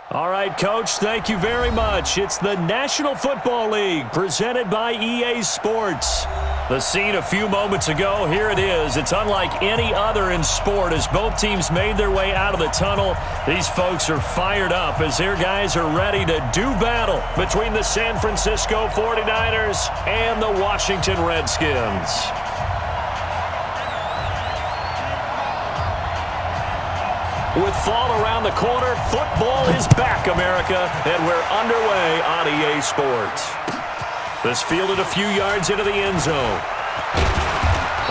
All right, Coach, thank you very much. It's the National Football League presented by EA Sports. The scene a few moments ago, here it is. It's unlike any other in sport as both teams made their way out of the tunnel. These folks are fired up as their guys are ready to do battle between the San Francisco 49ers and the Washington Redskins. With fall around the corner, football is back, America, and we're underway on EA Sports. This fielded a few yards into the end zone.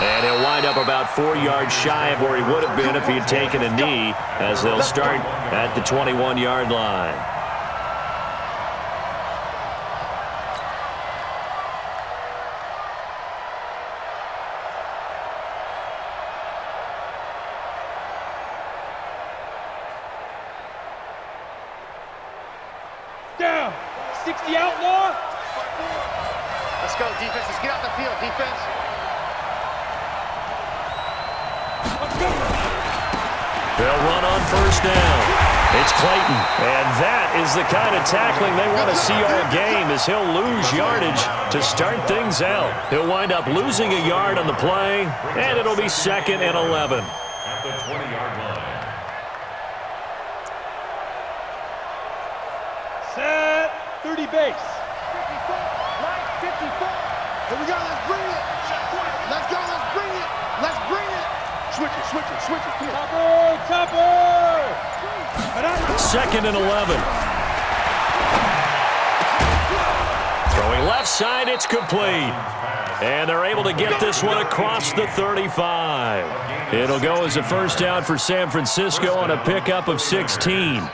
And he'll wind up about 4 yards shy of where he would have been if he had taken a knee, as they'll start at the 21-yard line. Down. 60 outlaw. Let's go, defense. Let's get out the field, defense. They'll run on first down. It's Clayton. And that is the kind of tackling they want to see all game, as he'll lose yardage to start things out. He'll wind up losing a yard on the play, and it'll be 2nd and 11. At the 20-yard line. Set. 30 base. 54. Here we go. Let's bring it. Let's go. Let's bring it. Let's bring it. Switch it. Switch it. Switch it. Come on. Topper. 2nd and 11. Throwing left side, it's complete. And they're able to get this one across the 35. It'll go as a first down for San Francisco on a pickup of 16.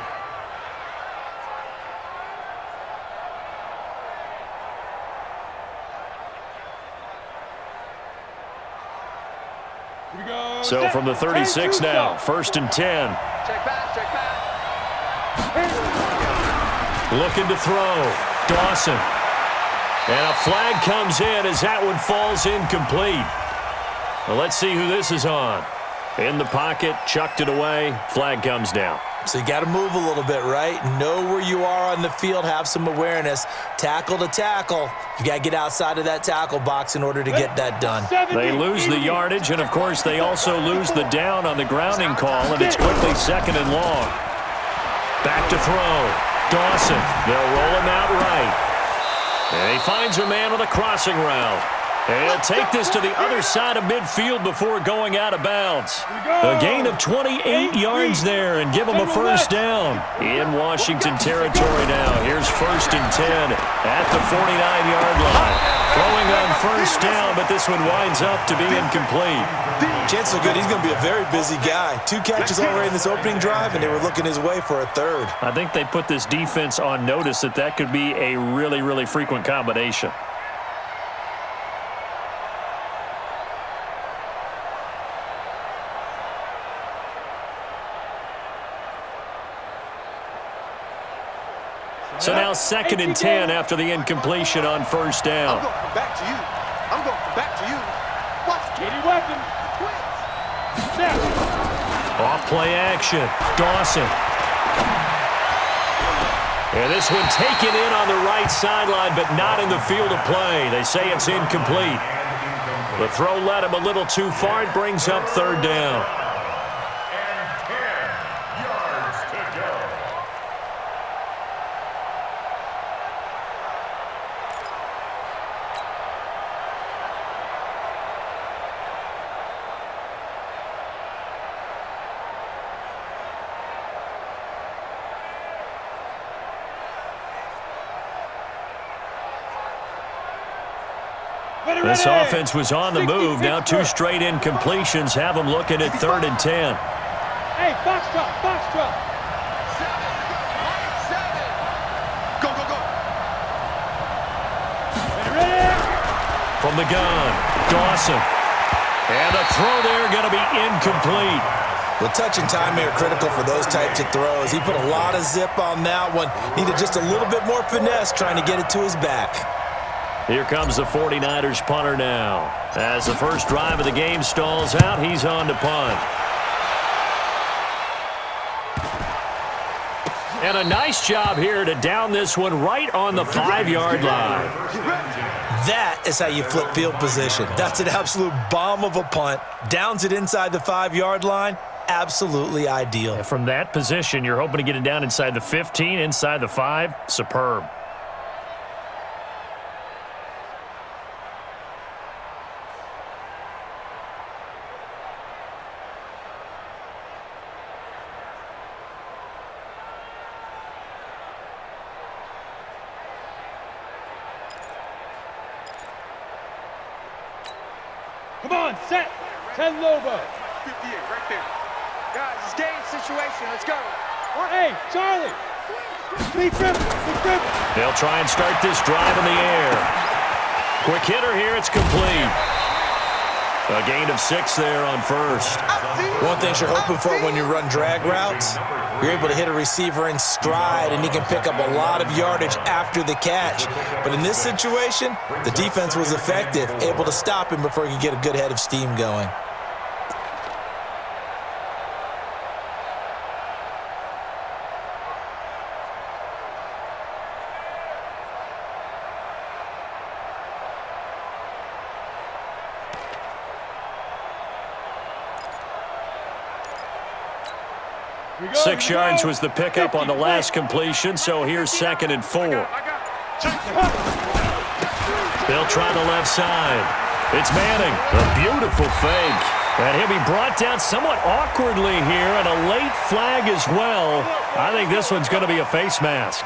So from the 36 now, 1st and 10. Check back. Check back. Looking to throw. Dawson. And a flag comes in as that one falls incomplete. Well, let's see who this is on. In the pocket, chucked it away. Flag comes down. So you got to move a little bit, right? Know where you are on the field, have some awareness. Tackle to tackle. You got to get outside of that tackle box in order to get that done. They lose the yardage, and, of course, they also lose the down on the grounding call, and it's quickly 2nd and long. Back to throw. Dawson. They'll roll him out right. And he finds a man on the crossing route. And he'll take this to the other side of midfield before going out of bounds. A gain of 28 yards there and give him a first down. In Washington territory now. Here's 1st and 10 at the 49-yard line. Throwing on first down, but this one winds up to be incomplete. Chances are good. He's going to be a very busy guy. 2 catches already in this opening drive, and they were looking his way for a 3rd. I think they put this defense on notice that could be a really, really frequent combination. So now 2nd and 10 after the incompletion on first down. I'm going back to you. I'm going back to you. Watch. Any weapon. Snap. Off play action. Dawson. And this one taken in on the right sideline, but not in the field of play. They say it's incomplete. The throw led him a little too far. It brings up 3rd down. This offense was on the move. Now 2 straight incompletions have them looking at 3rd and 10. Hey, box drop, box drop. 7. Go, go, go. Ready? From the gun, Dawson. And the throw there going to be incomplete. Well, touch and time are critical for those types of throws. He put a lot of zip on that one. Needed just a little bit more finesse trying to get it to his back. Here comes the 49ers punter now. As the first drive of the game stalls out, he's on to punt. And a nice job here to down this one right on the 5-yard line. That is how you flip field position. That's an absolute bomb of a punt. Downs it inside the 5-yard line. Absolutely ideal. From that position, you're hoping to get it down inside the 15, inside the 5. Superb. Come on, set. 10 Lobo. 58 right there. Guys, it's game situation. Let's go. Hey, Charlie. Be driven. They'll try and start this drive in the air. Quick hitter here. It's complete. A gain of 6 there on first. One thing you're hoping for when you run drag routes, you're able to hit a receiver in stride, and he can pick up a lot of yardage after the catch. But in this situation, the defense was effective, able to stop him before he could get a good head of steam going. We go, 6 yards was the pickup on the last completion, so here's 2nd and 4. They'll try the left side. It's Manning. A beautiful fake. And he'll be brought down somewhat awkwardly here, and a late flag as well. I think this one's going to be a face mask.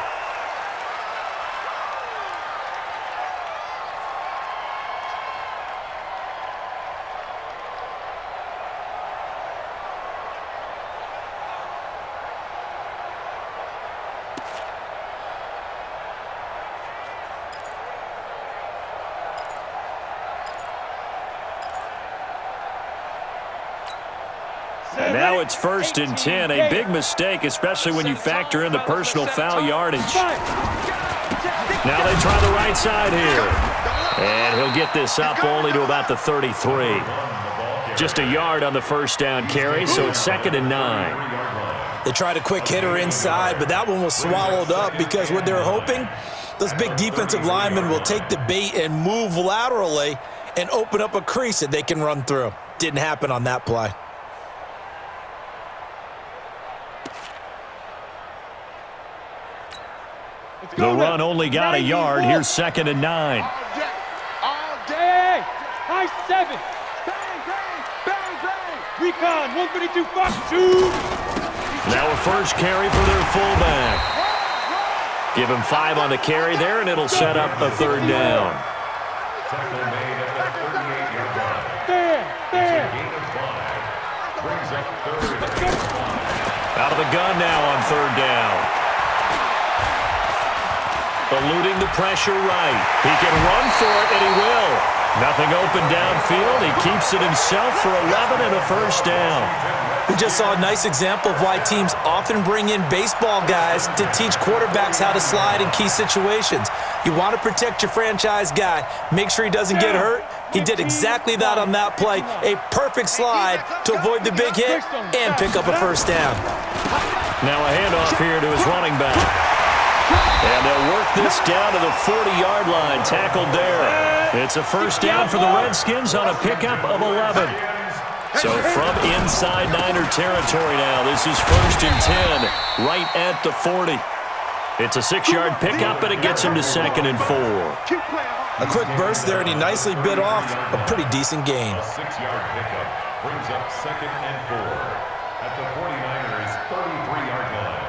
And now it's 1st and 10, a big mistake, especially when you factor in the personal foul yardage. Now they try the right side here. And he'll get this up only to about the 33. Just a yard on the first down carry, so it's 2nd and 9. They tried a quick hitter inside, but that one was swallowed up because what they're hoping, those big defensive linemen will take the bait and move laterally and open up a crease that they can run through. Didn't happen on that play. The run only got a yard. Here's 2nd and 9. All day. Hey, high 7. Bang, bang, bang, bang. Recon, 132, Fox 2. Now a first carry for their fullback. Give him 5 on the carry there, and it'll set up a 3rd down. Tackle made at the 38-yard line. There. Gain of 5. Brings up 3rd and 5. Out of the gun now on 3rd down. Eluding the pressure right. He can run for it, and he will. Nothing open downfield. He keeps it himself for 11 and a first down. We just saw a nice example of why teams often bring in baseball guys to teach quarterbacks how to slide in key situations. You want to protect your franchise guy. Make sure he doesn't get hurt. He did exactly that on that play. A perfect slide to avoid the big hit and pick up a first down. Now a handoff here to his running back. And they'll work this down to the 40-yard line, tackled there. It's a first down for the Redskins on a pickup of 11. So from inside Niner territory now, this is 1st and 10, right at the 40. It's a 6-yard pickup, and it gets him to 2nd and 4. A quick burst there, and he nicely bit off a pretty decent gain. A 6-yard pickup brings up 2nd and 4 at the 49ers' 33-yard line.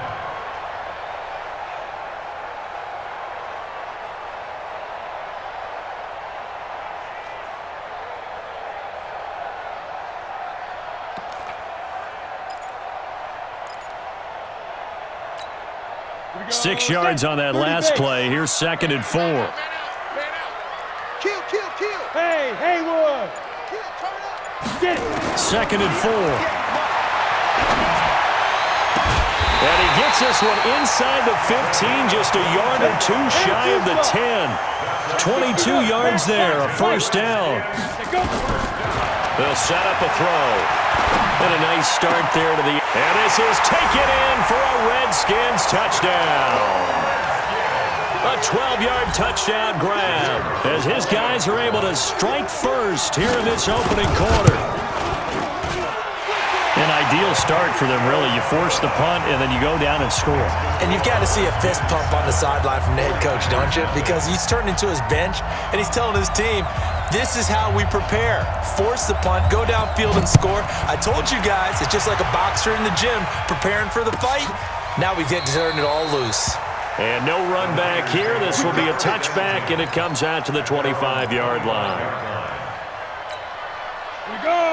We go. 6 yards on that last play. Here's 2nd and 4. Kill. Hey, Haywood. Kill, turn up. Get it. 2nd and 4. And he gets this one inside the 15, just a yard or 2 shy of the 10. 22 yards there, a first down. They'll set up a throw. And a nice start there to the... And this is taken in for a Redskins touchdown. A 12-yard touchdown grab as his guys are able to strike first here in this opening quarter. An ideal start for them, really. You force the punt, and then you go down and score. And you've got to see a fist pump on the sideline from the head coach, don't you? Because he's turned into his bench, and he's telling his team, this is how we prepare. Force the punt, go downfield and score. I told you guys, it's just like a boxer in the gym preparing for the fight. Now we get to turn it all loose. And no run back here. This will be a touchback, and it comes out to the 25-yard line.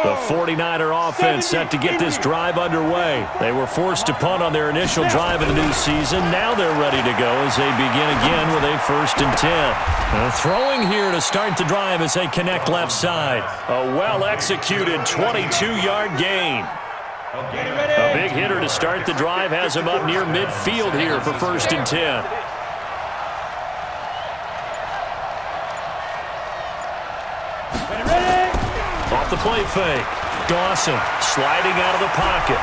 The 49er offense set to get this drive underway. They were forced to punt on their initial drive of the new season. Now they're ready to go as they begin again with a 1st and 10. Throwing here to start the drive as they connect left side. A well-executed 22-yard gain. A big hitter to start the drive has him up near midfield here for 1st and 10. Off the play fake. Dawson sliding out of the pocket.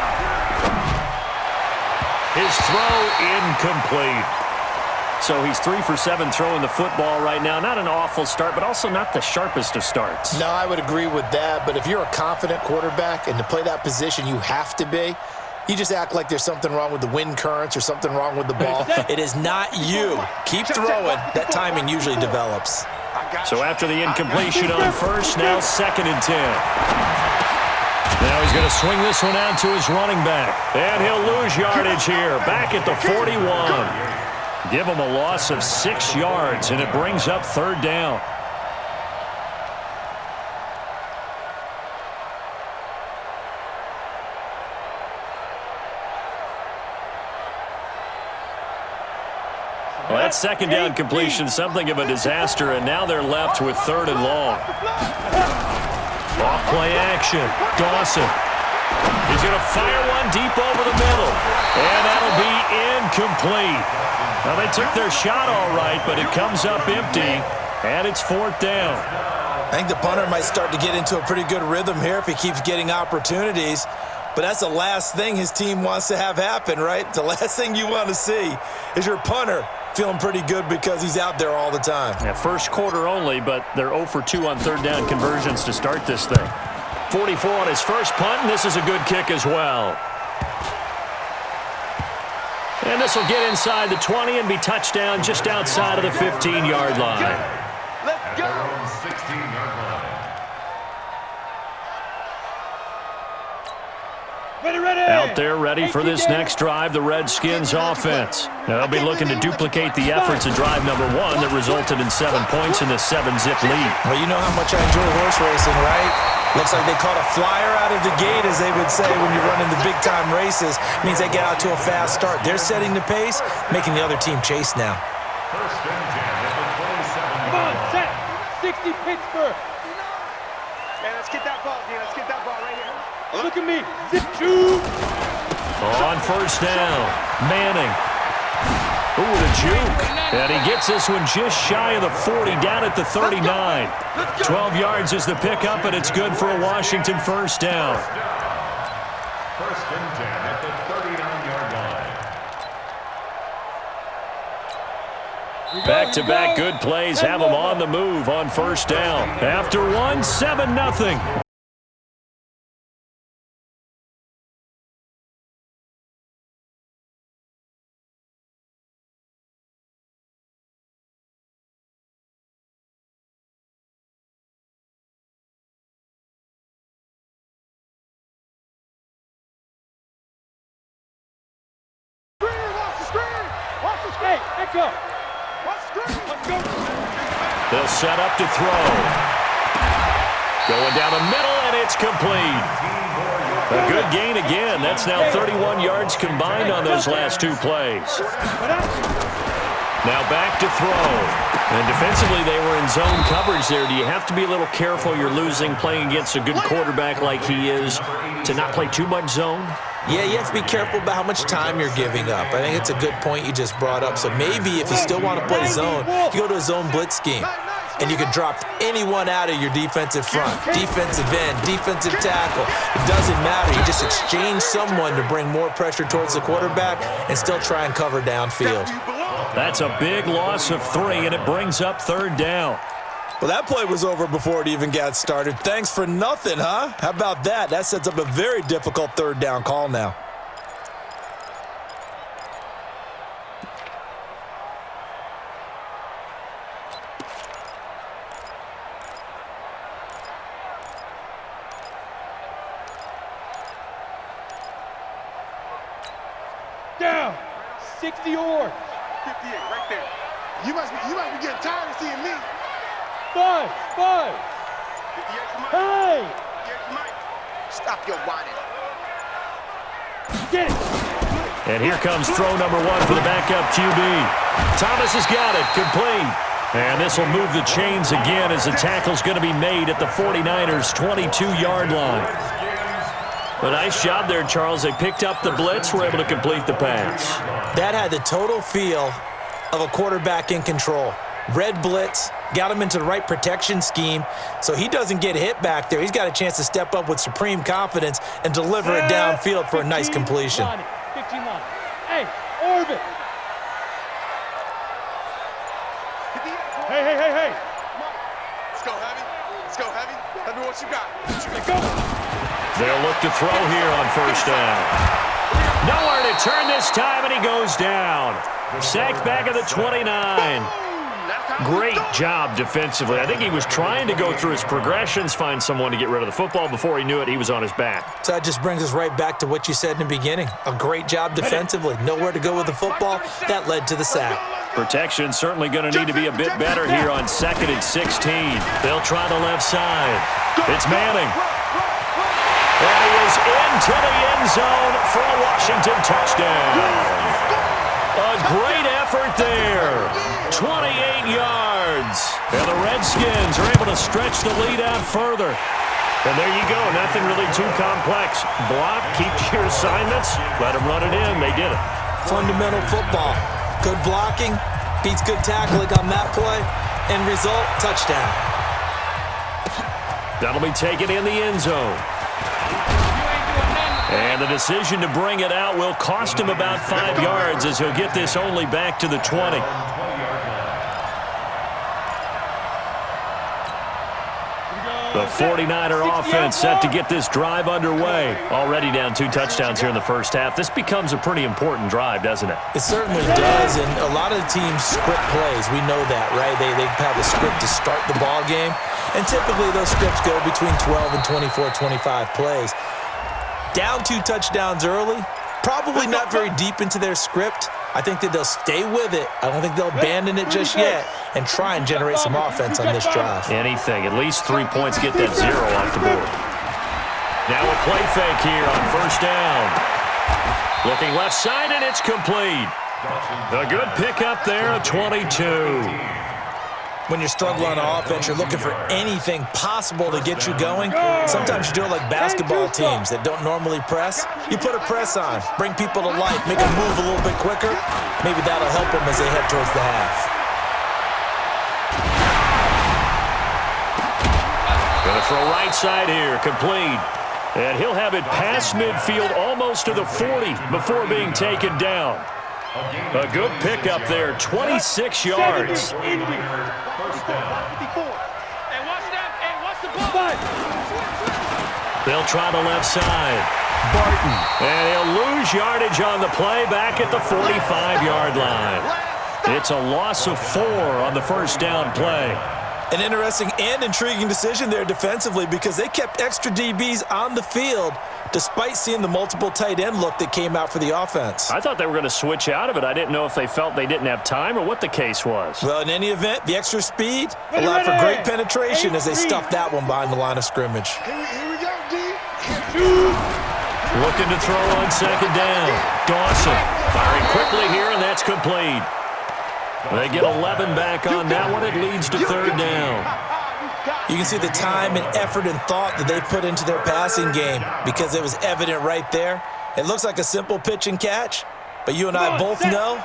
His throw incomplete. So he's 3 for 7 throwing the football right now. Not an awful start, but also not the sharpest of starts. No, I would agree with that. But if you're a confident quarterback and to play that position you have to be, you just act like there's something wrong with the wind currents or something wrong with the ball. It is not you. Keep throwing. That timing usually develops. So after the incompletion on first, now 2nd and 10. Now he's going to swing this one out to his running back. And he'll lose yardage here. Back at the 41. Give him a loss of 6 yards, and it brings up 3rd down. Well, that 2nd down completion, something of a disaster, and now they're left with 3rd and long. Off play action. Dawson. He's going to fire one deep over the middle, and that'll be incomplete. Now, they took their shot all right, but it comes up empty, and it's 4th down. I think the punter might start to get into a pretty good rhythm here if he keeps getting opportunities. But that's the last thing his team wants to have happen, right? The last thing you want to see is your punter feeling pretty good because he's out there all the time. Yeah, first quarter only, but they're 0 for 2 on 3rd down conversions to start this thing. 44 on his first punt, and this is a good kick as well. And this will get inside the 20 and be touchdown just outside of the 15-yard line. Let's go. 16-yard line. Out there ready for this next drive, the Redskins offense. Now, they'll be looking to duplicate the efforts of drive number 1 that resulted in 7 points in the 7-zip lead. Well, you know how much I enjoy horse racing, right? Looks like they caught a flyer out of the gate, as they would say when you're running the big-time races. Means they get out to a fast start. They're setting the pace, making the other team chase now. 1st and 10 at the 27. Come on, set. 60 Pittsburgh. Man, let's get that ball, dude. Let's get that ball right here. Look at me. Zip shoot. On 1st down, Manning. Ooh, the juke. And he gets this one just shy of the 40, down at the 39. 12 yards is the pickup, and it's good for a Washington 1st down. 1st and 10 at the 39-yard line. Back-to-back good plays have them on the move on 1st down. After one, 7-0. Hey, echo. Let's go. They'll set up to throw. Going down the middle, and it's complete. A good gain again. That's now 31 yards combined on those last 2 plays. Now back to throw. And defensively, they were in zone coverage there. Do you have to be a little careful? You're losing playing against a good quarterback like he is to not play too much zone? Yeah, you have to be careful about how much time you're giving up. I think it's a good point you just brought up. So maybe if you still want to play zone, you go to a zone blitz scheme. and you can drop anyone out of your defensive front, defensive end, defensive tackle. It doesn't matter. You just exchange someone to bring more pressure towards the quarterback and still try and cover downfield. That's a big loss of 3, and it brings up 3rd down. Well, that play was over before it even got started. Thanks for nothing, huh? How about that? That sets up a very difficult 3rd down call now. Down. 60 yards. 58, right there. You must be getting tired of seeing me. 5. 5. 58 to Mike. Hey. 58 to Mike. Stop your whining. Get it. And here comes throw number 1 for the backup QB. Thomas has got it, complete. And this will move the chains again as the tackle's going to be made at the 49ers' 22-yard line. A nice job there, Charles. They picked up the blitz, were able to complete the pass. That had the total feel of a quarterback in control. Red blitz, got him into the right protection scheme, so he doesn't get hit back there. He's got a chance to step up with supreme confidence and deliver it downfield for a nice completion. 15 line. Hey, Orvin. Hey. Let's go heavy. Let's go heavy. Tell me what you got. Go. They'll look to throw here on 1st down. Nowhere to turn this time, and he goes down. Sacked back at the 29. Great job defensively. I think he was trying to go through his progressions, find someone to get rid of the football. Before he knew it, he was on his back. So that just brings us right back to what you said in the beginning. A great job defensively. Nowhere to go with the football. That led to the sack. Protection certainly going to need to be a bit better here on 2nd and 16. They'll try the left side. It's Manning. And he is into the end zone for a Washington touchdown. A great effort there. 28 yards. And the Redskins are able to stretch the lead out further. And there you go. Nothing really too complex. Block, keep to your assignments, let them run it in. They did it. Fundamental football. Good blocking, beats good tackling on that play, end result, touchdown. That'll be taken in the end zone. And the decision to bring it out will cost him about 5 yards as he'll get this only back to the 20. The 49er offense set to get this drive underway. Already down 2 touchdowns here in the first half. This becomes a pretty important drive, doesn't it? It certainly does, and a lot of the teams script plays. We know that, right? They have a script to start the ball game, and typically those scripts go between 12 and 24, 25 plays. Down 2 touchdowns early, probably not very deep into their script. I think that they'll stay with it. I don't think they'll abandon it just yet and try and generate some offense on this drive. Anything. At least 3 points, get that 0 off the board. Now a play fake here on 1st down. Looking left side, and it's complete. A good pickup there, a 22. When you're struggling on offense, you're looking for anything possible to get you going. Sometimes you do it like basketball teams that don't normally press. You put a press on, bring people to life, make them move a little bit quicker. Maybe that'll help them as they head towards the half. Gonna throw right side here, complete. And he'll have it past midfield almost to the 40 before being taken down. A good pickup there, 26 yards. They'll try the left side. Barton. And he'll lose yardage on the play back at the 45-yard line. It's a loss of 4 on the 1st down play. An interesting and intriguing decision there defensively because they kept extra DBs on the field despite seeing the multiple tight end look that came out for the offense. I thought they were going to switch out of it. I didn't know if they felt they didn't have time or what the case was. Well, in any event, the extra speed allowed for great penetration as they stuffed that one behind the line of scrimmage. Here we go, D. Looking to throw on 2nd down. Dawson firing quickly here, and that's complete. They get 11 back on that one. It leads to 3rd down. You can see the time and effort and thought that they've put into their passing game because it was evident right there. It looks like a simple pitch and catch, but you and I both know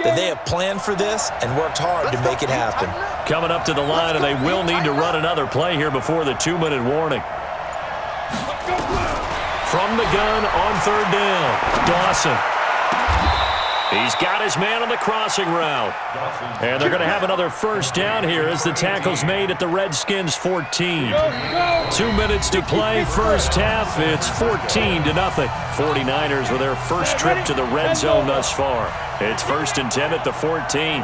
that they have planned for this and worked hard to make it happen. coming up to the line, and they will need to run another play here before the 2-minute warning. From the gun on third down, Dawson. He's got his man on the crossing route. And they're going to have another first down here as the tackle's made at the Redskins 14. 2 minutes to play, first half. It's 14-0. 49ers with their first trip to the red zone thus far. It's 1st and 10 at the 14.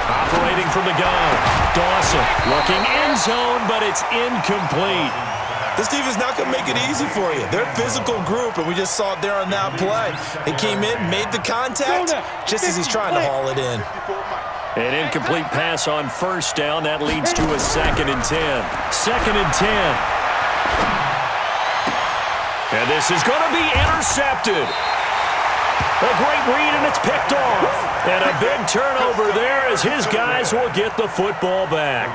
Operating from the gun, Dawson looking end zone, but it's incomplete. This defense is not going to make it easy for you. They're a physical group, and we just saw it there on that play. He came in, made the contact, just as he's trying to haul it in. An incomplete pass on first down. That leads to a 2nd and 10. 2nd and 10. And this is going to be intercepted. A great read, and it's picked off. And a big turnover there as his guys will get the football back.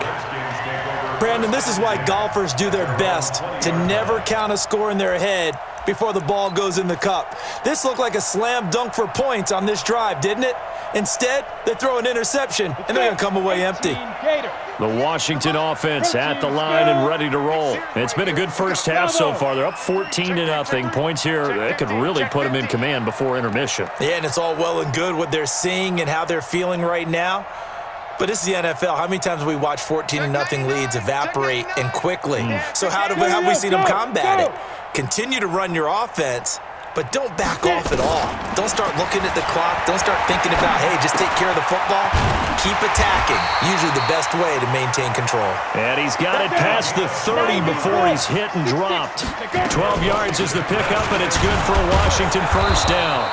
Brandon, this is why golfers do their best to never count a score in their head before the ball goes in the cup. This looked like a slam dunk for points on this drive, didn't it? Instead, they throw an interception, and they're going to come away empty. The Washington offense at the line and ready to roll. It's been a good first half so far. They're up 14-0. Points here, they could really put them in command before intermission. Yeah, and it's all well and good what they're seeing and how they're feeling right now. But this is the NFL. How many times have we watched 14-0 leads evaporate and quickly? So how have we seen them combat it? Continue to run your offense, but don't back off at all. Don't start looking at the clock. Don't start thinking about, hey, just take care of the football. Keep attacking. Usually the best way to maintain control. And he's got it past the 30 before he's hit and dropped. 12 yards is the pickup, and it's good for a Washington first down.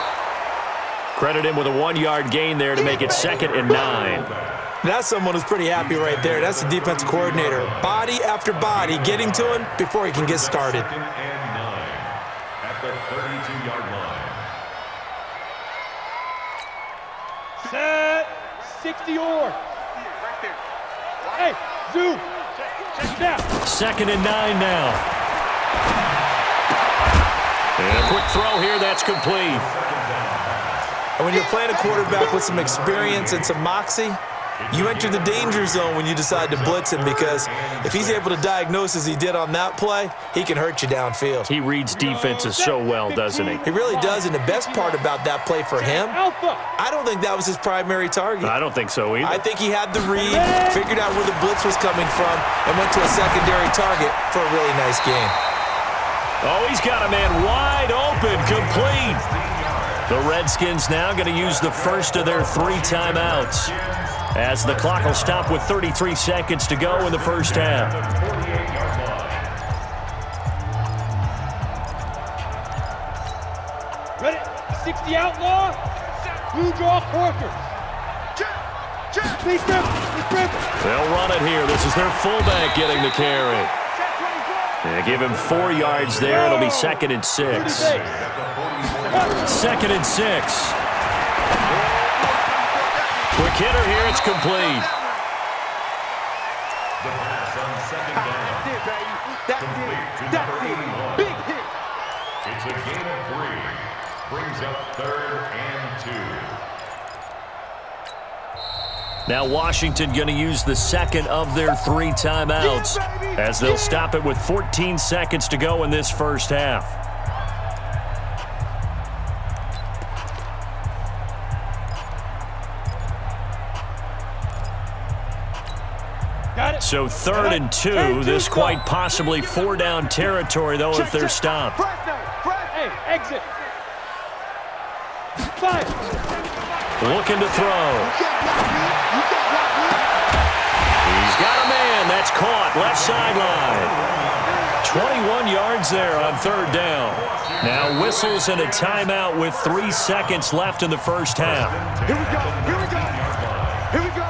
Credit him with a 1-yard gain there to make it 2nd and 9. That's someone who's pretty happy right there. That's the defense coordinator. Body after body getting to him before he can get started. 2nd and 9 at the 32-yard line. Set. 60 or. Hey, zoom. Check it out. 2nd and 9 now. And a quick throw here, that's complete. And when you're playing a quarterback with some experience and some moxie, you enter the danger zone when you decide to blitz him, because if he's able to diagnose as he did on that play, he can hurt you downfield. He reads defenses so well, doesn't he? He really does, and the best part about that play for him, I don't think that was his primary target. I don't think so either. I think he had the read, figured out where the blitz was coming from, and went to a secondary target for a really nice gain. Oh, he's got a man wide open, complete. The Redskins now going to use the first of their 3 timeouts, as the clock will stop with 33 seconds to go in the first half. Ready? 60 outlaw. Blue draw Corkers. Please They'll run it here. This is their fullback getting the carry. They give him 4 yards there. It'll be 2nd and 6. 2nd and 6. Quick hitter here, it's complete. The pass on 2nd down. Complete to number 81. Big hit. It's a gain of 3. Brings up 3rd and 2. Now Washington going to use the second of their 3 timeouts, as they'll stop it with 14 seconds to go in this first half. So 3rd and 2, this quite possibly 4-down territory, though, if they're stopped. Hey, exit. Fire. Looking to throw. He's got a man. That's caught. Left sideline. 21 yards there on 3rd down. Now whistles and a timeout with 3 seconds left in the first half. Here we go. Here we go. Here we go.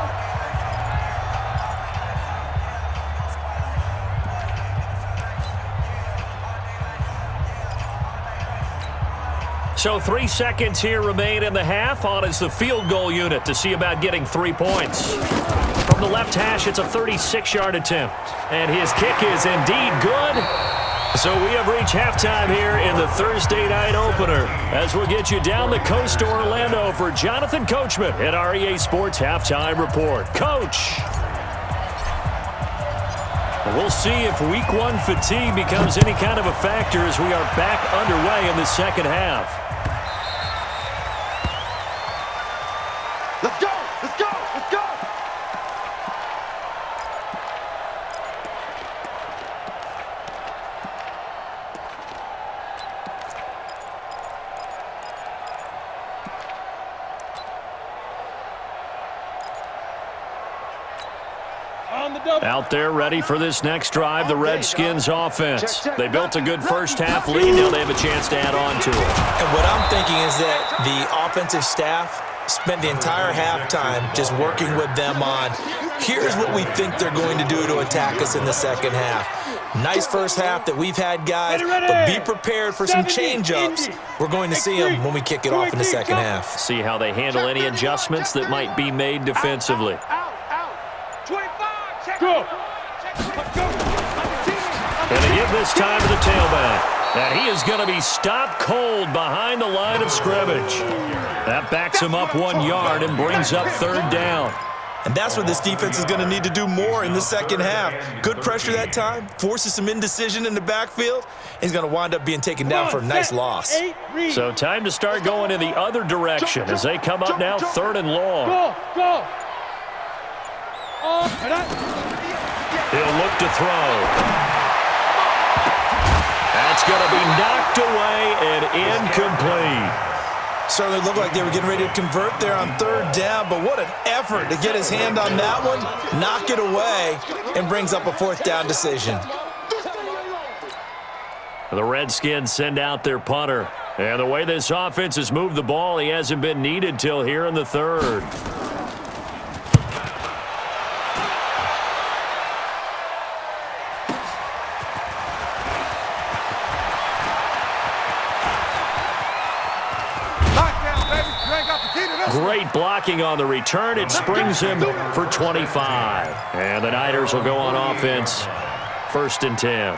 So 3 seconds here remain in the half. On is the field goal unit to see about getting 3 points. From the left hash, it's a 36-yard attempt. And his kick is indeed good. So we have reached halftime here in the Thursday night opener as we'll get you down the coast to Orlando for Jonathan Coachman at our EA Sports Halftime Report. Coach! We'll see if week one fatigue becomes any kind of a factor as we are back underway in the second half. Let's go! Let's go! Let's go! Out there ready for this next drive, the Redskins offense. They built a good first half lead. Now they have a chance to add on to it. And what I'm thinking is that the offensive staff spent the entire halftime just working with them on, here's what we think they're going to do to attack us in the second half. Nice first half that we've had, guys, but be prepared for some change-ups. We're going to see them when we kick it off in the second half. See how they handle any adjustments that might be made defensively. Go. And they give this time to the tailback. And he is going to be stopped cold behind the line of scrimmage. That backs him up 1 yard and brings up third down. And that's what this defense is going to need to do more in the second half. Good pressure that time, forces some indecision in the backfield. He's going to wind up being taken down for a nice loss. So time to start going in the other direction as they come up now third and long. Go. He'll look to throw. That's going to be knocked away and incomplete. Certainly looked like they were getting ready to convert there on third down, but what an effort to get his hand on that one, knock it away, and brings up a fourth down decision. The Redskins send out their punter. And the way this offense has moved the ball, he hasn't been needed till here in the third. Great blocking on the return. It springs him for 25. And the Niners will go on offense. 1st and 10.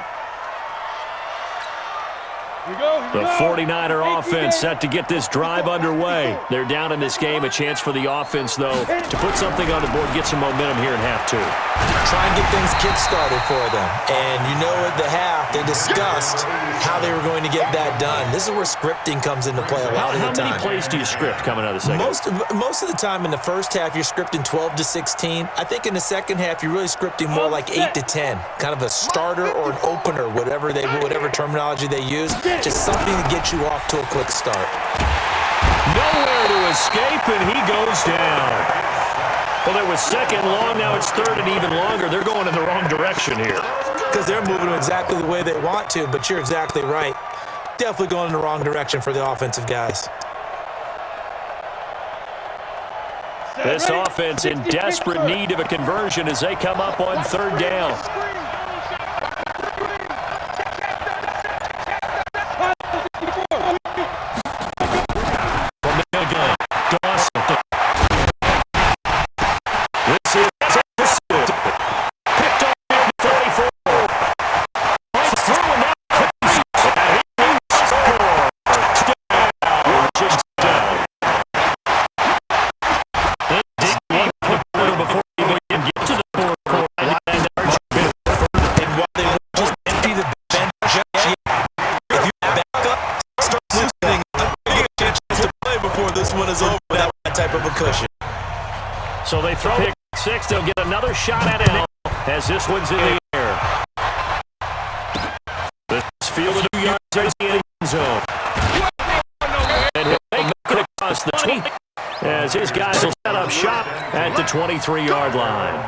The 49er offense set to get this drive underway. They're down in this game. A chance for the offense, though, to put something on the board, get some momentum here in half two. Try and get things kick-started for them. And you know at the half, they discussed how they were going to get that done. This is where scripting comes into play a lot of the time. How many plays do you script coming out of the second? Most of the time in the first half, you're scripting 12 to 16. I think in the second half, you're really scripting more like 8 to 10. Kind of a starter or an opener, whatever terminology they use. Just something to get you off to a quick start. Nowhere to escape, and he goes down. Well, it was second long. Now it's third and even longer. They're going in the wrong direction here. Because they're moving exactly the way they want to, but you're exactly right. Definitely going in the wrong direction for the offensive guys. This offense in desperate need of a conversion as they come up on third down. From the gun, Dawson. This is picked up at 44. Through and now. Just down. Before he can get to the fourth quarter. And while they just empty the bench just yet, if you back up, start loosening, you get a chance to play before this one is over. That type of a cushion. So they throw pick six. They'll get another shot at it as this one's in the air. This field of 2 yards in the end zone. And he'll make it across the 20 as his guys will set up shop at the 23-yard line.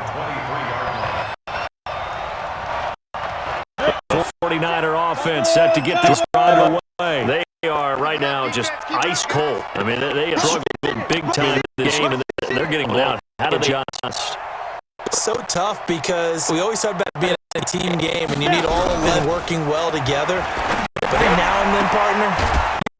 49er offense set to get this drive away. They are right now just ice cold. I mean, they have struggled big time in this game, and they're getting down. How do they adjust? So tough because we always talk about being a team game, and you need all of them working well together. But every now and then, partner,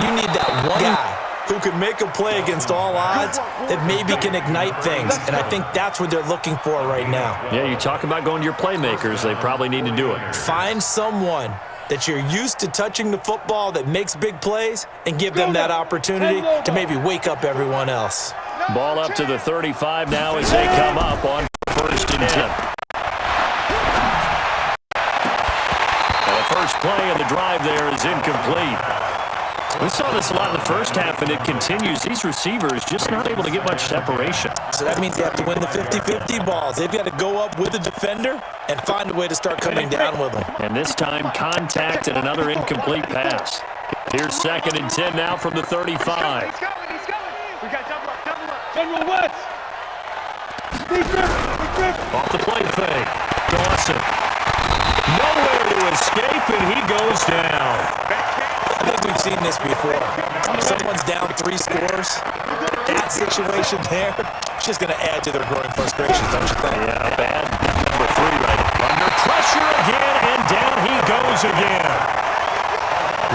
you need that one guy who can make a play against all odds that maybe can ignite things. And I think that's what they're looking for right now. Yeah, you talk about going to your playmakers. They probably need to do it. Find someone that you're used to touching the football that makes big plays and give them that opportunity to maybe wake up everyone else. Ball up to the 35 now as they come up on 1st and 10. And the first play of the drive there is incomplete. We saw this a lot in the first half, and it continues. These receivers just not able to get much separation. So that means they have to win the 50-50 balls. They've got to go up with the defender and find a way to start coming down with them. And this time, contact and another incomplete pass. Here's 2nd and 10 now from the 35. He's going. We got double up. General West. Big grip. Off the play fake. Dawson. Nowhere to escape, and he goes down. I think we've seen this before. Someone's down 3 scores. That situation there, it's just going to add to their growing frustrations, don't you think? Yeah, bad number 3 right under pressure again, and down he goes again.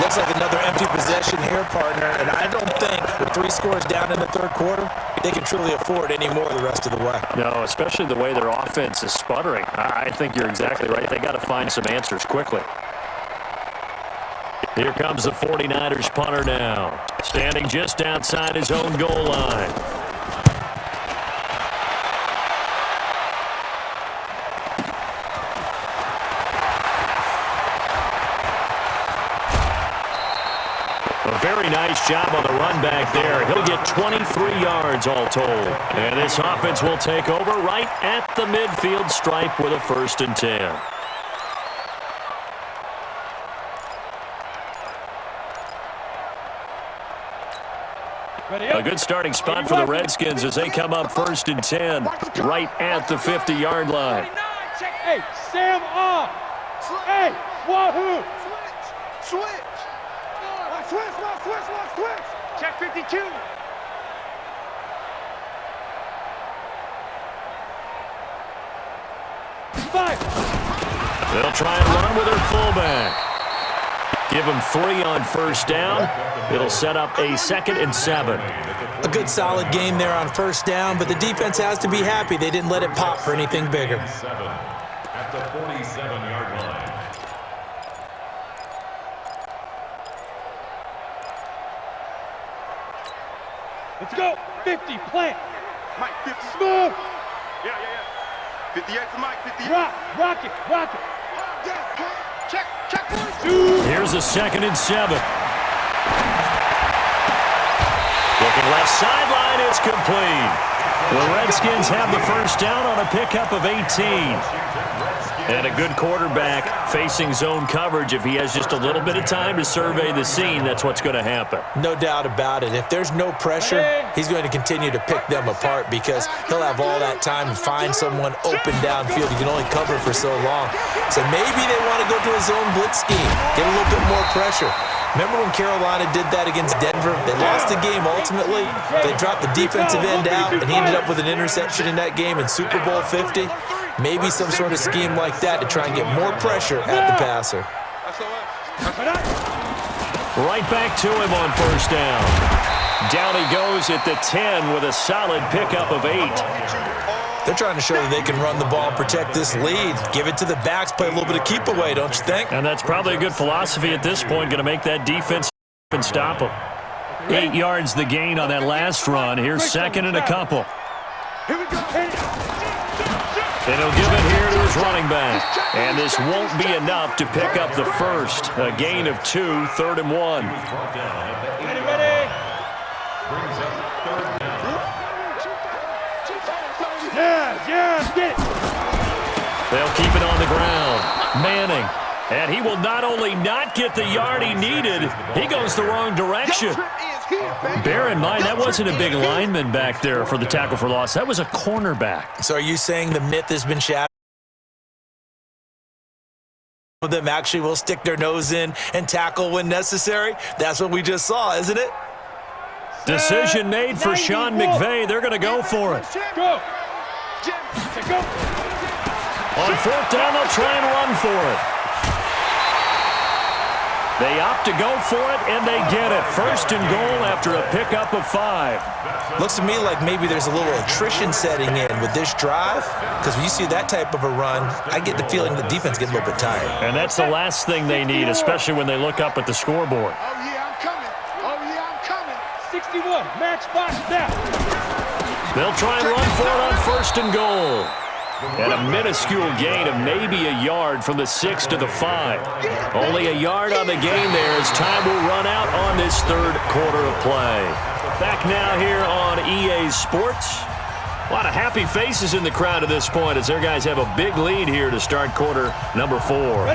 Looks like another empty possession here, partner, and I don't think with 3 scores down in the 3rd quarter, they can truly afford any more the rest of the way. No, especially the way their offense is sputtering. I think you're exactly right. They got to find some answers quickly. Here comes the 49ers punter now, standing just outside his own goal line. A very nice job on the run back there. He'll get 23 yards all told. And this offense will take over right at the midfield stripe with a 1st and 10. A good starting spot for the Redskins as they come up 1st and 10 right at the 50-yard line. Hey, Sam off. Hey, wahoo. Switch. Check 52. Five. They'll try and run with their fullback. Give them 3 on 1st down. It'll set up a 2nd and 7. A good solid game there on 1st down, but the defense has to be happy they didn't let it pop for anything bigger. 7 at the 47-yard line. Let's go. 50, plant. Mike, 50. Smooth. Yeah. 58 to Mike, 50. Rock it. Check. Here's a 2nd and 7. Looking left sideline, it's complete. The Redskins have the 1st down on a pickup of 18. And a good quarterback facing zone coverage. If he has just a little bit of time to survey the scene, that's what's going to happen. No doubt about it. If there's no pressure, he's going to continue to pick them apart because he'll have all that time to find someone open downfield. You can only cover for so long. So maybe they want to go to a zone blitz scheme, get a little bit more pressure. Remember when Carolina did that against Denver? They lost the game ultimately. They dropped the defensive end out, and he ended up with an interception in that game in Super Bowl 50. Maybe some sort of scheme like that to try and get more pressure at the passer. Right back to him on 1st down. Down he goes at the 10 with a solid pickup of 8. They're trying to show that they can run the ball and protect this lead. Give it to the backs, play a little bit of keep away, don't you think? And that's probably a good philosophy at this point, going to make that defense and stop them. 8 yards the gain on that last run. Here's 2nd and a couple. Here we go. And he'll give it here to his running back. And this won't be enough to pick up the 1st. A gain of 2, 3rd and 1. Ready. Brings up 3rd down. Yeah, get it. They'll keep it on the ground. Manning. And he will not only not get the yard he needed, he goes the wrong direction. Bear in mind, that wasn't a big lineman back there for the tackle for loss. That was a cornerback. So are you saying the myth has been shattered? Some of them actually will stick their nose in and tackle when necessary? That's what we just saw, isn't it? Decision made for Sean McVay. They're going to go for it. Go. Go. On 4th down, they'll try and run for it. They opt to go for it, and they get it. First and goal after a pickup of 5. Looks to me like maybe there's a little attrition setting in with this drive, because when you see that type of a run, I get the feeling the defense gets a little bit tired. And that's the last thing they need, especially when they look up at the scoreboard. Oh, yeah, I'm coming. Oh, yeah, I'm coming. 61, match box now. They'll try and run for it on first and goal. And a minuscule gain of maybe a yard from the 6 to the 5. Only a yard on the gain there as time will run out on this third quarter of play. Back now here on EA Sports. A lot of happy faces in the crowd at this point as their guys have a big lead here to start quarter number 4.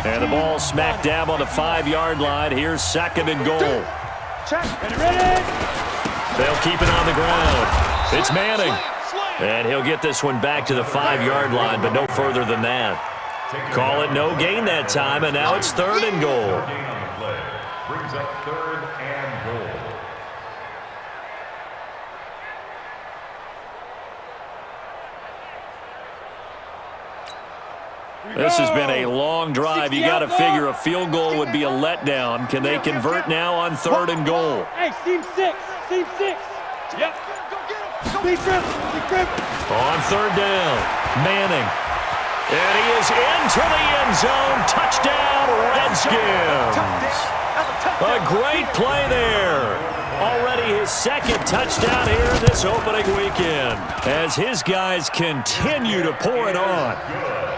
And the ball smack dab on the 5-yard line. Here's second and goal. Ready? They'll keep it on the ground. It's Manning. And he'll get this one back to the 5-yard line, but no further than that. Call it no gain that time, and now it's third and goal. Gain on the play. Brings up third and goal. This has been a long drive. You got to figure a field goal would be a letdown. Can they convert now on third and goal? Hey, seam 6. Seam 6. Yep. Big grip. On third down, Manning. And he is into the end zone. Touchdown, Redskins. A great play there. Already his second touchdown here this opening weekend as his guys continue to pour it on.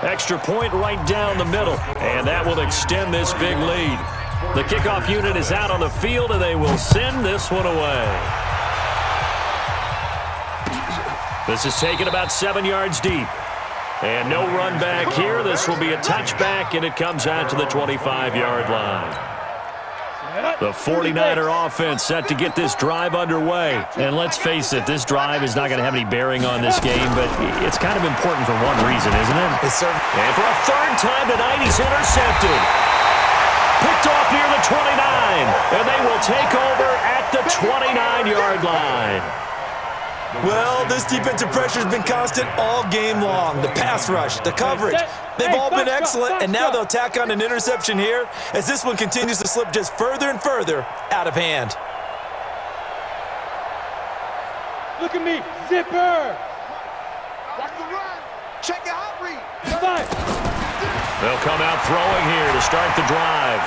Extra point right down the middle, and that will extend this big lead. The kickoff unit is out on the field, and they will send this one away. This is taken about 7 yards deep. And no run back here. This will be a touchback, and it comes out to the 25-yard line. The 49er offense set to get this drive underway. And let's face it, this drive is not going to have any bearing on this game, but it's kind of important for one reason, isn't it? Yes, sir. And for a third time tonight, he's intercepted. Picked off near the 29, and they will take over at the 29-yard line. Well, this defensive pressure has been constant all game long. The pass rush, the coverage, they've all been excellent, and now they'll tack on an interception here as this one continues to slip just further and further out of hand. Look at me. Zipper. Watch the run. Check the hot read. 5. They'll come out throwing here to start the drive.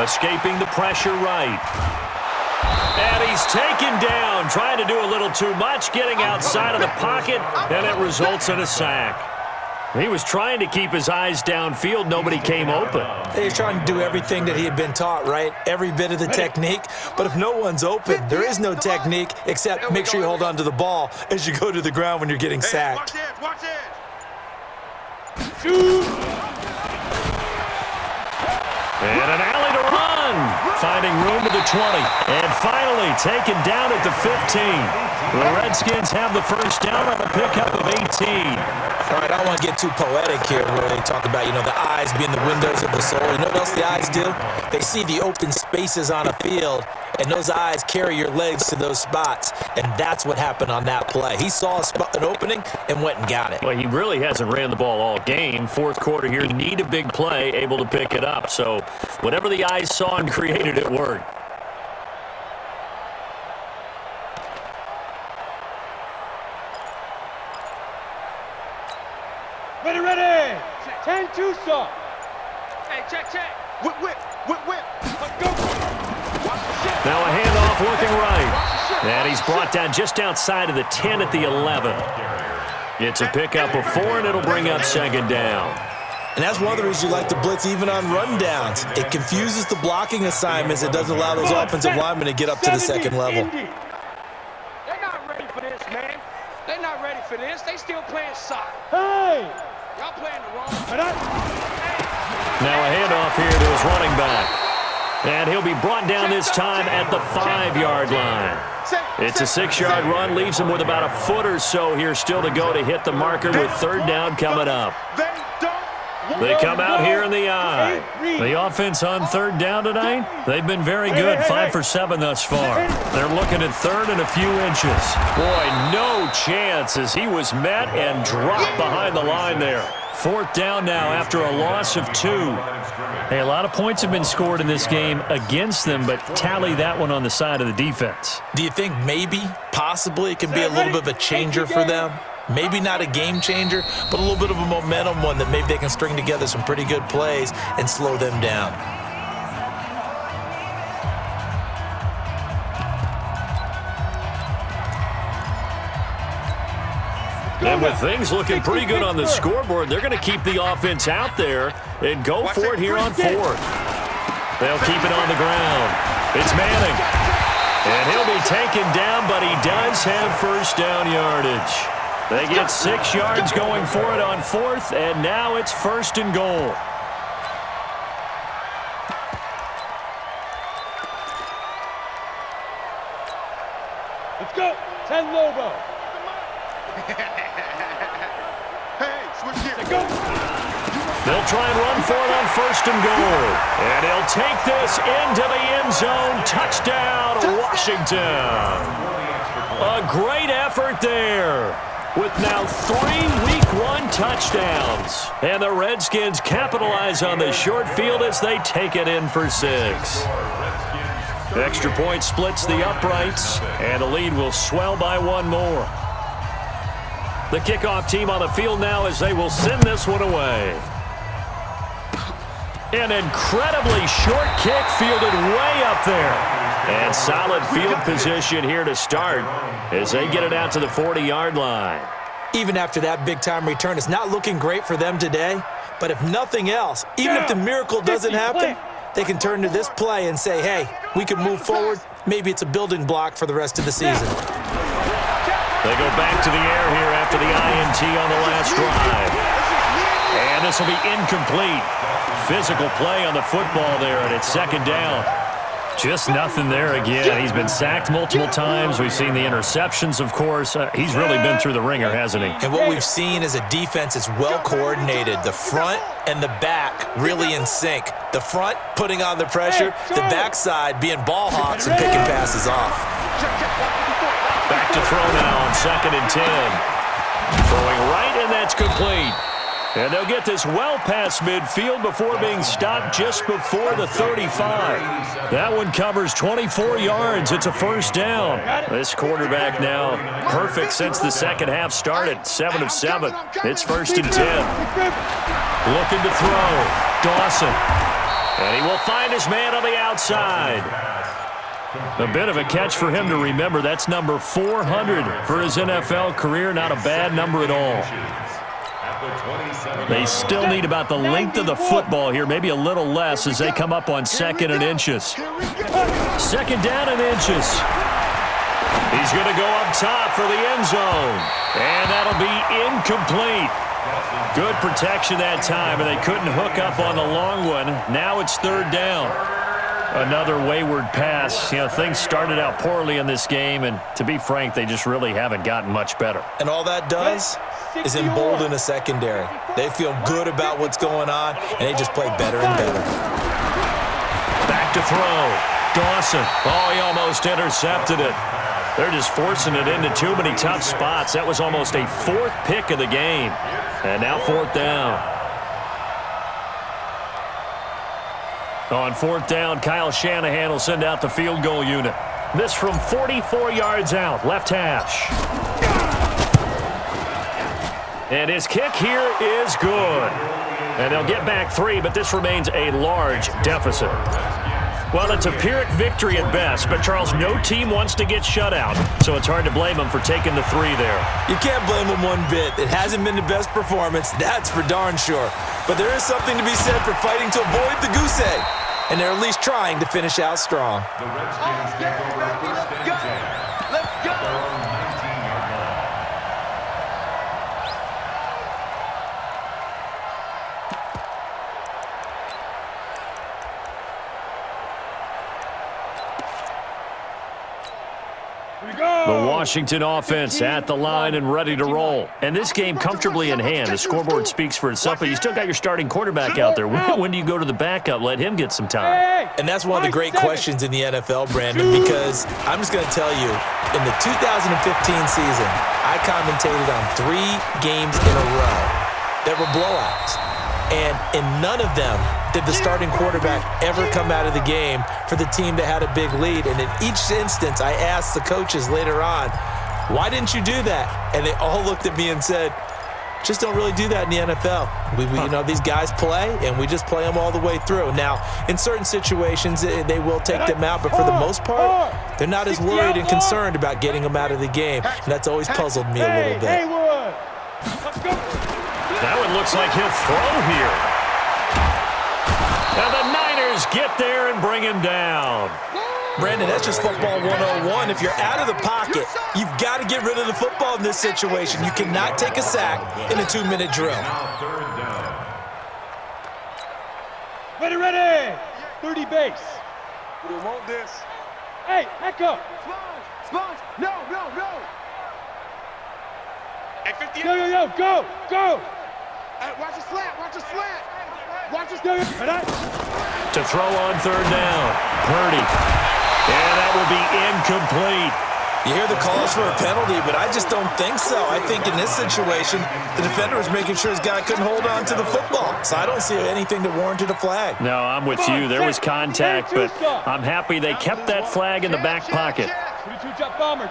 Escaping the pressure right. And he's taken down, trying to do a little too much, getting outside of the pocket, and it results in a sack. He was trying to keep his eyes downfield. Nobody came open. He was trying to do everything that he had been taught, right? Every bit of the technique. But if no one's open, there is no technique except make sure you hold on to the ball as you go to the ground when you're getting sacked. Watch this. Shoot. And an alley to run. Finding room at the 20. And finally taken down at the 15. The Redskins have the first down on a pickup of 18. All right, I don't want to get too poetic here where they talk about, the eyes being the windows of the soul. You know what else the eyes do? They see the open spaces on a field, and those eyes carry your legs to those spots, and that's what happened on that play. He saw an opening and went and got it. Well, he really hasn't ran the ball all game. Fourth quarter here, need a big play, able to pick it up. So whatever the eyes saw and created, it worked. Ready. 10-2 saw. Hey, check. Whip. Let's go. Now a handoff looking right. And he's brought down just outside of the 10 at the 11. It's a pickup of 4, and it'll bring up second down. And that's one of the reasons you like to blitz even on rundowns. It confuses the blocking assignments. It doesn't allow those offensive linemen to get up to the second level. They're not ready for this, man. They're not ready for this. They still playing soccer. Hey! Y'all playing the wrong. Now a handoff here to his running back. And he'll be brought down this time at the 5-yard line. It's a 6-yard run, leaves him with about a foot or so here still to go to hit the marker with third down coming up. They come out here in the eye. The offense on third down tonight, they've been very good, 5 for 7 thus far. They're looking at third and a few inches. Boy, no chance as he was met and dropped behind the line there. 4th down now after a loss of 2. Hey, a lot of points have been scored in this game against them, but tally that one on the side of the defense. Do you think maybe, possibly, it can be a little bit of a changer for them? Maybe not a game changer, but a little bit of a momentum one that maybe they can string together some pretty good plays and slow them down. And with things looking pretty good on the scoreboard, they're going to keep the offense out there and go for it here on 4th. They'll keep it on the ground. It's Manning. And he'll be taken down, but he does have first down yardage. They get 6 yards going for it on 4th, and now it's 1st and goal. Let's go. 10 logo. Hey, switch here. Go. They'll try and run for it on 1st and goal. And he'll take this into the end zone. Touchdown, Washington. A great effort there, with now 3 Week 1 touchdowns. And the Redskins capitalize on the short field as they take it in for 6. Extra point splits the uprights, and the lead will swell by 1 more. The kickoff team on the field now as they will send this one away. An incredibly short kick fielded way up there. And solid field position here to start as they get it out to the 40-yard line. Even after that big-time return, it's not looking great for them today. But if nothing else, even if the miracle doesn't happen, they can turn to this play and say, hey, we can move forward. Maybe it's a building block for the rest of the season. They go back to the air here after the INT on the last drive. And this will be incomplete. Physical play on the football there, and it's 2nd down. Just nothing there again. He's been sacked multiple times. We've seen the interceptions, of course. He's really been through the ringer, hasn't he? And what we've seen is a defense that's well coordinated. The front and the back really in sync. The front putting on the pressure, the backside being ball hawks and picking passes off. Back to throw now on 2nd and 10. Throwing right, and that's complete. And they'll get this well past midfield before being stopped just before the 35. That one covers 24 yards. It's a 1st down. This quarterback now perfect since the second half started. 7 of 7. It's 1st and 10. Looking to throw. Dawson. And he will find his man on the outside. A bit of a catch for him to remember. That's number 400 for his NFL career. Not a bad number at all. They still need about the length of the football here, maybe a little less as they come up on 2nd and inches. 2nd down and inches. He's going to go up top for the end zone. And that'll be incomplete. Good protection that time, and they couldn't hook up on the long one. Now it's 3rd down. Another wayward pass. You know, things started out poorly in this game, and to be frank, they just really haven't gotten much better. And all that does is embolden a secondary. They feel good about what's going on, and they just play better and better. Back to throw. Dawson. Oh, he almost intercepted it. They're just forcing it into too many tough spots. That was almost a 4th pick of the game. And now 4th down. On 4th down, Kyle Shanahan will send out the field goal unit. This from 44 yards out, left hash. And his kick here is good. And they'll get back 3, but this remains a large deficit. Well, it's a Pyrrhic victory at best, but Charles, no team wants to get shut out, so it's hard to blame them for taking the 3 there. You can't blame them one bit. It hasn't been the best performance, that's for darn sure. But there is something to be said for fighting to avoid the goose egg, and they're at least trying to finish out strong. The Redskins take over 1st and 10. Let's go. At their own 19-yard line. The Washington offense at the line and ready to roll. And this game comfortably in hand. The scoreboard speaks for itself, but you still got your starting quarterback out there. When do you go to the backup? Let him get some time. And that's one of the great questions in the NFL, Brandon, because I'm just going to tell you, in the 2015 season, I commentated on 3 games in a row. that were blowouts. And in none of them did the starting quarterback ever come out of the game for the team that had a big lead. And in each instance, I asked the coaches later on, why didn't you do that? And they all looked at me and said, just don't really do that in the NFL. You know, these guys play, and we just play them all the way through. Now, in certain situations, they will take them out, but for the most part, they're not as worried and concerned about getting them out of the game. And that's always puzzled me a little bit. That one looks like he'll throw here. And the Niners get there and bring him down. Brandon, that's just football 101. If you're out of the pocket, you've got to get rid of the football in this situation. You cannot take a sack in a 2-minute drill. Ready. 30 base. We don't want this. Hey, echo. Sponge. No. Hey, 50. Go. Hey, watch the slant. Watch this. To throw on third down. Purdy. And that will be incomplete. You hear the calls for a penalty, but I just don't think so. I think in this situation, the defender was making sure his guy couldn't hold on to the football. So I don't see anything that warranted a flag. No, I'm with you. There was contact, but I'm happy they kept that flag in the back pocket. 22 jet bomber.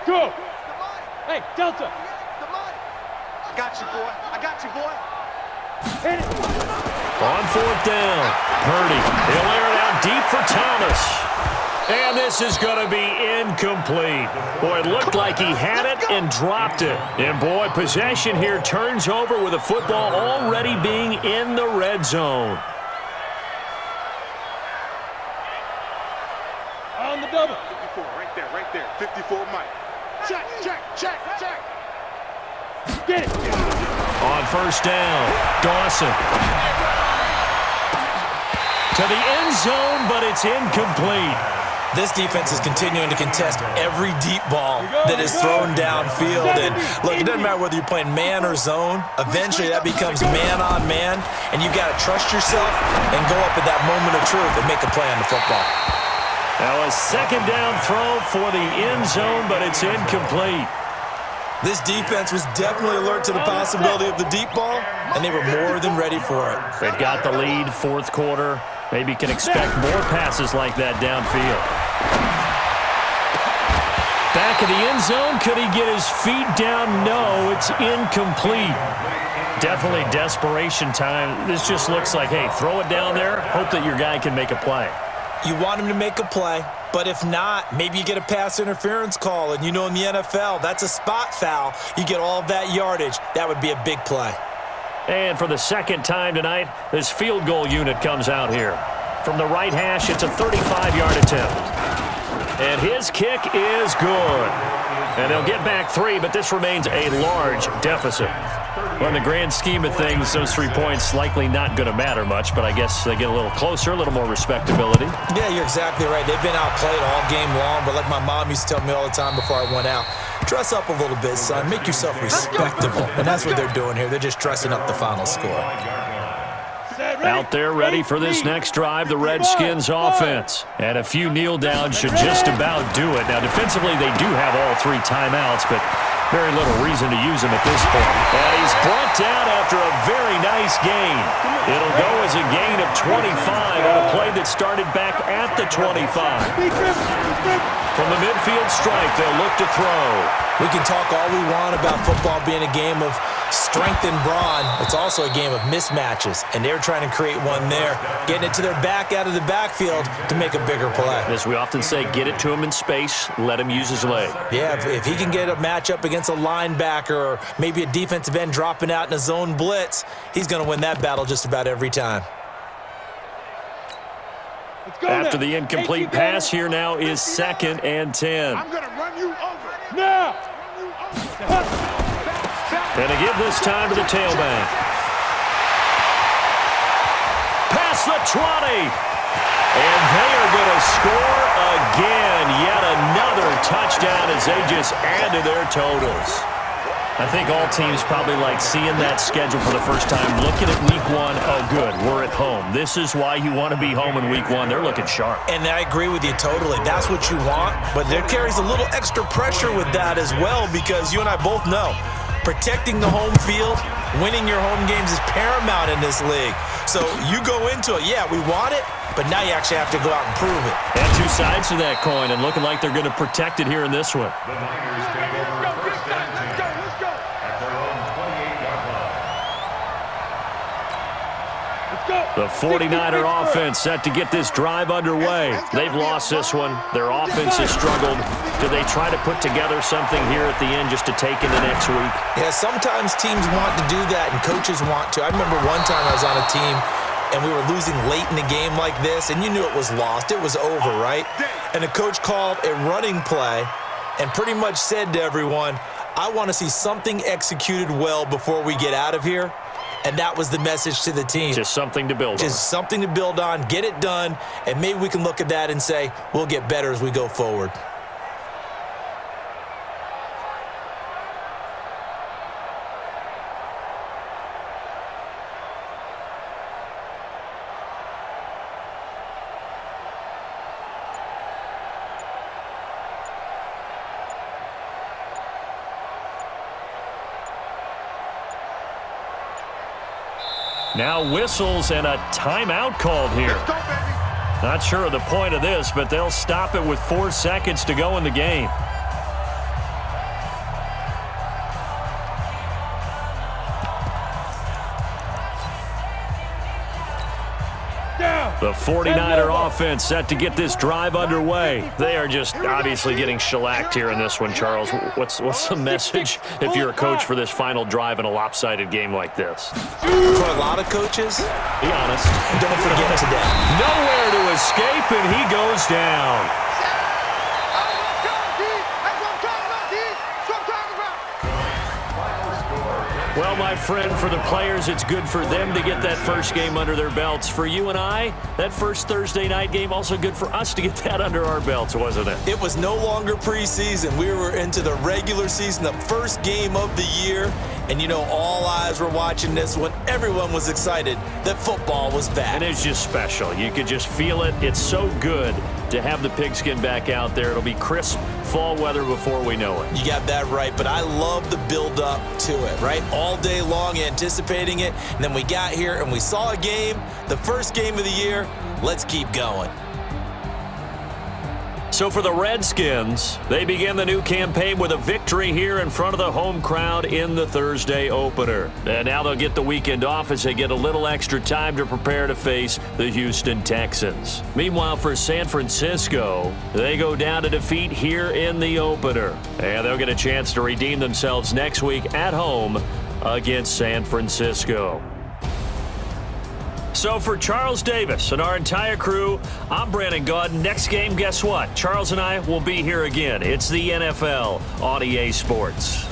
Go. Hey, Delta. I got you, boy. Hit it. On fourth down, Purdy. He'll air it out deep for Thomas. And this is going to be incomplete. Boy, it looked like he had it and dropped it. And boy, possession here turns over with the football already being in the red zone. On the double. 54, right there. 54 Mike. Check. Get it. On first down, Dawson. To the end zone, but it's incomplete. This defense is continuing to contest every deep ball that is thrown downfield. And look, it doesn't matter whether you're playing man or zone. Eventually, that becomes man on man, and you got to trust yourself and go up at that moment of truth and make a play on the football. Now a second down throw for the end zone, but it's incomplete. This defense was definitely alert to the possibility of the deep ball, and they were more than ready for it. They've got the lead, fourth quarter. Maybe can expect more passes like that downfield. Back of the end zone. Could he get his feet down? No, it's incomplete. Definitely desperation time. This just looks like, hey, throw it down there. Hope that your guy can make a play. You want him to make a play, but if not, maybe you get a pass interference call, and you know in the NFL, that's a spot foul. You get all of that yardage. That would be a big play. And for the second time tonight, this field goal unit comes out here. From the right hash, it's a 35-yard attempt. And his kick is good. And they'll get back 3, but this remains a large deficit. Well, in the grand scheme of things, those 3 points likely not going to matter much, but I guess they get a little closer, a little more respectability. Yeah, you're exactly right. They've been outplayed all game long, but like my mom used to tell me all the time before I went out, dress up a little bit, son. Make yourself respectable. And that's what they're doing here. They're just dressing up the final score. Out there ready for this next drive, the Redskins offense. And a few kneel downs should just about do it. Now, defensively, they do have all 3 timeouts, but very little reason to use him at this point. And he's brought down after a very nice gain. It'll go as a gain of 25 on a play that started back at the 25. From the midfield stripe, they'll look to throw. We can talk all we want about football being a game of strength and brawn. It's also a game of mismatches, and they're trying to create one there, getting it to their back out of the backfield to make a bigger play. As we often say, get it to him in space, let him use his leg. Yeah, if he can get a matchup against a linebacker or maybe a defensive end dropping out in a zone blitz, he's going to win that battle just about every time. After the incomplete pass, here now is 2nd and 10. I'm going to run you over. Now. And to give this time to the tailback. Past the 20. And they are going to score again. Yet another touchdown as they just add to their totals. I think all teams probably like seeing that schedule for the first time, looking at week one. Oh, good, we're at home. This is why you want to be home in week one. They're looking sharp. And I agree with you totally. That's what you want, but there carries a little extra pressure with that as well, because you and I both know protecting the home field, winning your home games is paramount in this league. So you go into it, yeah, we want it, but now you actually have to go out and prove it. And two sides to that coin, and looking like they're going to protect it here in this one. The Niners take over first and 10 at their own 28-yard line. The 49er offense set to get this drive underway. They've lost this one. Their offense has struggled. Do they try to put together something here at the end just to take into next week? Yeah, sometimes teams want to do that and coaches want to. I remember one time I was on a team and we were losing late in a game like this, and you knew it was lost. It was over, right? And the coach called a running play and pretty much said to everyone, I want to see something executed well before we get out of here. And that was the message to the team. Just something to build on. Just something to build on, get it done, and maybe we can look at that and say, we'll get better as we go forward. Now whistles and a timeout called here. Not sure of the point of this, but they'll stop it with 4 seconds to go in the game. The 49er offense set to get this drive underway. They are just obviously getting shellacked here in this one, Charles. What's the message if you're a coach for this final drive in a lopsided game like this? For a lot of coaches, be honest. Don't forget today. Nowhere to escape, and he goes down. Well, my friend, for the players, it's good for them to get that first game under their belts. For you and I, that first Thursday night game, also good for us to get that under our belts, wasn't it? It was no longer preseason. We were into the regular season, the first game of the year. And, you know, all eyes were watching this when everyone was excited that football was back. And it's just special. You could just feel it. It's so good to have the pigskin back out there. It'll be crisp fall weather before we know it. You got that right, but I love the build-up to it, right? All day long anticipating it, and then we got here and we saw a game, the first game of the year. Let's keep going. So for the Redskins, they begin the new campaign with a victory here in front of the home crowd in the Thursday opener. And now they'll get the weekend off as they get a little extra time to prepare to face the Houston Texans. Meanwhile, for San Francisco, they go down to defeat here in the opener. And they'll get a chance to redeem themselves next week at home against San Francisco. So for Charles Davis and our entire crew, I'm Brandon Gaudin. Next game, guess what? Charles and I will be here again. It's the NFL on EA Sports.